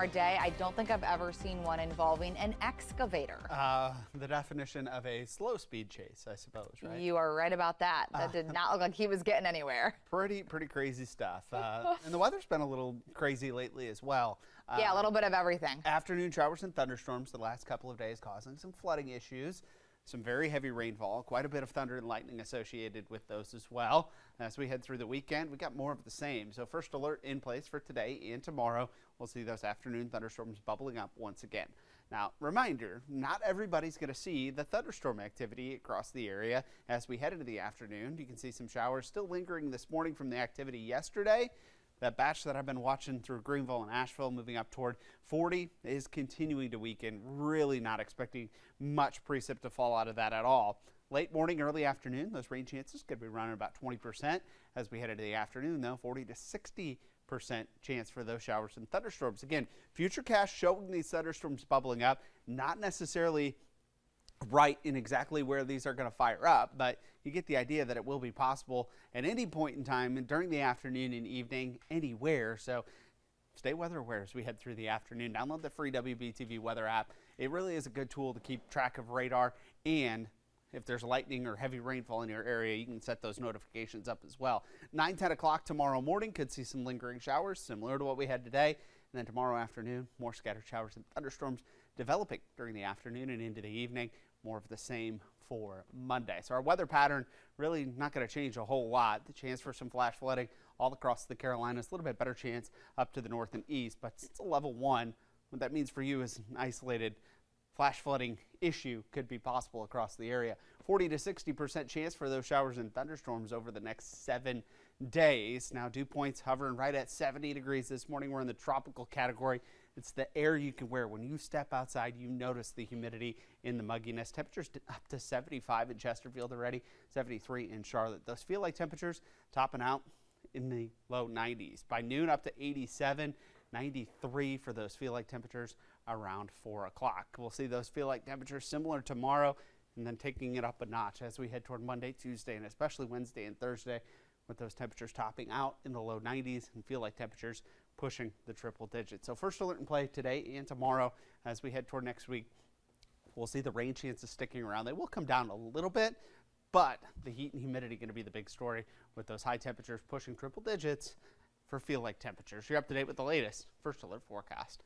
Our day, I don't think I've ever seen one involving an excavator. The definition of a slow speed chase, I suppose, right? You are right about that. That did not look like he was getting anywhere. Pretty crazy stuff. And the weather's been a little crazy lately as well. Yeah, a little bit of everything. Afternoon showers and thunderstorms the last couple of days causing some flooding issues. Some very heavy rainfall, quite a bit of thunder and lightning associated with those as well. As we head through the weekend, we got more of the same. So first alert in place for today and tomorrow. We'll see those afternoon thunderstorms bubbling up once again. Now, reminder, not everybody's going to see the thunderstorm activity across the area as we head into the afternoon. You can see some showers still lingering this morning from the activity yesterday. That batch that I've been watching through Greenville and Asheville moving up toward 40 is continuing to weaken. Really not expecting much precip to fall out of that at all. Late morning, early afternoon, those rain chances could be running about 20%. As we head into the afternoon, though, 40 to 60% chance for those showers and thunderstorms. Again, futurecast showing these thunderstorms bubbling up, not necessarily right in exactly where these are going to fire up, but you get the idea that it will be possible at any point in time and during the afternoon and evening anywhere. So stay weather aware as we head through the afternoon. Download the free WBTV weather app. It really is a good tool to keep track of radar, and if there's lightning or heavy rainfall in your area, you can set those notifications up as well. 9-10 o'clock tomorrow morning could see some lingering showers similar to what we had today. And then tomorrow afternoon, more scattered showers and thunderstorms developing during the afternoon and into the evening. More of the same for Monday. So our weather pattern really not going to change a whole lot. The chance for some flash flooding all across the Carolinas, a little bit better chance up to the north and east, but it's a level 1. What that means for you is an isolated flash flooding issue could be possible across the area. 40 to 60% chance for those showers and thunderstorms over the next 7 days. Now, dew points hovering right at 70 degrees this morning. We're in the tropical category. It's the air you can wear. When you step outside, you notice the humidity in the mugginess. Temperatures up to 75 in Chesterfield already, 73 in Charlotte. Those feel like temperatures topping out in the low 90s. By noon, up to 87, 93 for those feel like temperatures around 4 o'clock. We'll see those feel like temperatures similar tomorrow and then taking it up a notch as we head toward Monday, Tuesday, and especially Wednesday and Thursday, with those temperatures topping out in the low 90s and feel like temperatures pushing the triple digits. So first alert in play today and tomorrow as we head toward next week. We'll see the rain chances sticking around. They will come down a little bit, but the heat and humidity going to be the big story with those high temperatures pushing triple digits for feel like temperatures. You're up to date with the latest first alert forecast.